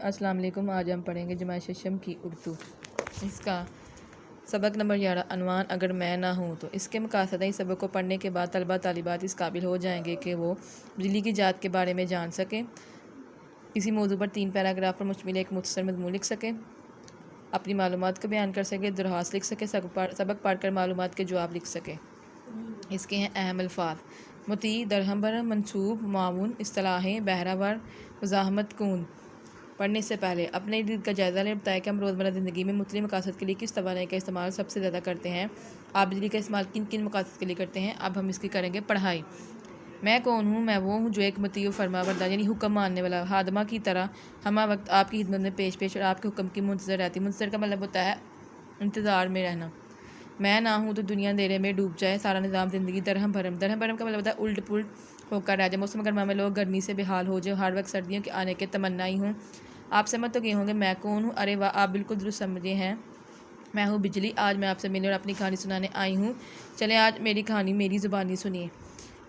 अस्सलाम वालेकुम। आज हम पढ़ेंगे जमाय शशम की उर्दू। इसका सबक नंबर 11 अनवान अगर मैं ना हूँ तो। इसके मकासद इस सबक को पढ़ने के बाद तलबा तालिबात इस काबिल हो जाएंगे कि वो बिजली की जात के बारे में जान सकें, किसी मौजू पर 3 पैराग्राफ पर मुश्तमिल एक मुख्तसर मज़मून लिख सकें, अपनी मालूमात को बयान कर सकें, दरख्वास्त लिख सकें, सबक पढ़कर मालूमात के जवाब लिख सकें। इसके हैं अहम अल्फाज: मुती, दरहम, मंसूब, मामून, इस्तिलाहें, बहरावर, मुज़ाहमत कून। पढ़ने से पहले अपने दिल का जायज़ा लें। बताएं कि हम रोज़मर्रा ज़िंदगी में मुख्तलिफ़ मकासद के लिए किस तवानाई का इस्तेमाल सबसे ज़्यादा करते हैं। आप बिजली का इस्तेमाल किन किन मकासद के लिए करते हैं। अब हम इसकी करेंगे पढ़ाई। मैं कौन हूँ? मैं वो हूँ जो एक मुती फरमा बरदार यानी हुक्म मानने वाला हादमा की तरह हमा वक्त आपकी खिदमत में पेश और आपके हुक्म की मुंतज़र रहती। मुंतज़र का मतलब होता है इंतज़ार में रहना। मैं ना हूँ तो दुनिया अंधेरे में डूब जाए, सारा निज़ाम ज़िंदगी दरहम भरम का मतलब होता है उल्ट पुल्ट होकर रह जाए। मौसम गर्मा में लोग गर्मी से बेहाल हो जाए, हर वक्त सर्दियों के आने के तमन्नाई हूँ। आप समझ तो गए होंगे मैं कौन हूँ। अरे वाह, आप बिल्कुल दुरुस्त समझे हैं। मैं हूँ बिजली। आज मैं आपसे मिलने और अपनी कहानी सुनाने आई हूँ। चलें आज मेरी कहानी मेरी ज़ुबानी सुनिए।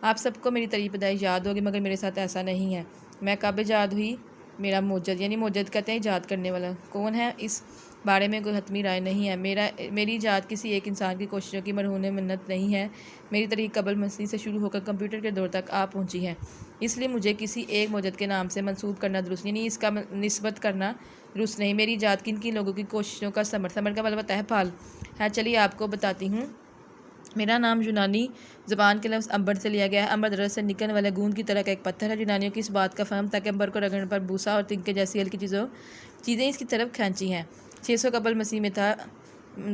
आप सबको मेरी तारीफ़ पैदाइश याद होगी, मगर मेरे साथ ऐसा नहीं है। मैं कब ईजाद हुई? मेरा मोजद यानी मोजद कहते हैं ईजाद करने वाला। कौन है इस बारे में कोई हतमी राय नहीं है। मेरी ईजाद किसी एक इंसान की कोशिशों की मरहून मिन्नत नहीं है। मेरी तरीक़ कबल मसीह से शुरू होकर कंप्यूटर के दौर तक आ पहुंची है, इसलिए मुझे किसी एक मोजद के नाम से मंसूब करना दुरुस्त यानी इसका निस्बत करना दुरुस्त नहीं। मेरी ईजाद किन किन लोगों की कोशिशों का समर्थन का मतलब होता है फल है। चलिए आपको बताती हूँ। मेरा नाम यूनानी ज़बान के लफ्ज़ अंबर से लिया गया है। अंबर दरअसल से निकलने वाले गूंद की तरह का एक पत्थर है। यूनानियों की इस बात का फहम था कि अंबर को रगड़ने पर भूसा और तिनके जैसी हल्की चीज़ें इसकी तरफ खींची हैं। 600 कबल मसीह में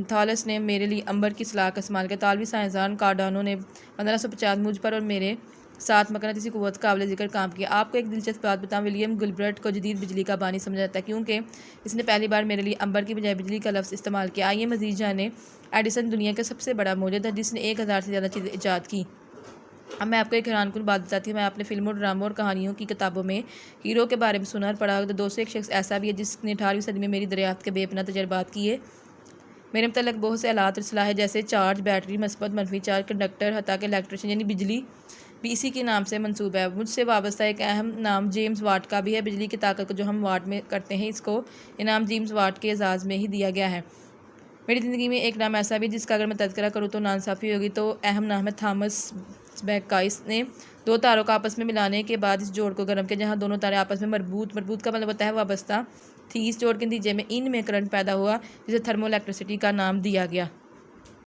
थॉलस ने मेरे लिए अंबर की सलाह का इस्तेमाल किया। तालवी साइंसदान कार्डानो ने 1550 मुझ पर और मेरे साथ मकनातीसी क़ुव्वत काबिल ज़िक्र काम किया। आपको एक दिलचस्प बात बताऊँ, विलियम गिलबर्ट को जदीद बिजली का बानी समझा जाता है, क्योंकि इसने पहली बार मेरे लिए अंबर की बजाय बिजली का लफ्ज़ इस्तेमाल किया। आइए मज़ीद जाने। एडिसन दुनिया का सबसे बड़ा मौजूद है जिसने 1000 से ज़्यादा चीज़ें ईजाद की। अब मैं आपको एक हैरानकुन बात बताती हूँ। मैं अपने फिल्मों, ड्रामों और कहानियों की किताबों में हीरो के बारे में सुना और पढ़ा तो 201 शख्स ऐसा भी है जिसने 18वीं सदी में मेरी दरियाफ्त के बेपनाह तजर्बात किए। मेरे मतलब बहुत से आलात और सलाह जैसे चार्ज, बैटरी, मस्बत, मनफी चार्ज, कंडक्टर, हत्ता के इलेक्ट्रिशियन यानी बिजली भी इसी के नाम से मंसूब है। मुझसे वाबस्ता एक अहम नाम जेम्स वाट का भी है। बिजली की ताकत को जो हम वाट में करते हैं, इसको इनाम जेम्स वाट के एजाज़ में ही दिया गया है। मेरी ज़िंदगी में एक नाम ऐसा भी है जिसका अगर मैं तज़किरा करूँ तो नाइंसाफ़ी होगी। तो अहम नाम है थॉमस बैक। इसने 2 तारों को आपस में मिलाने के बाद इस जोड़ को गर्म किया, जहाँ दोनों तारे आपस में मरबूत का मतलब होता है वाबस्ता थी। इस जोड़ के नतीजे में इनमें करंट पैदा हुआ, जिसे थर्मो इलेक्ट्रिसिटी का नाम दिया गया।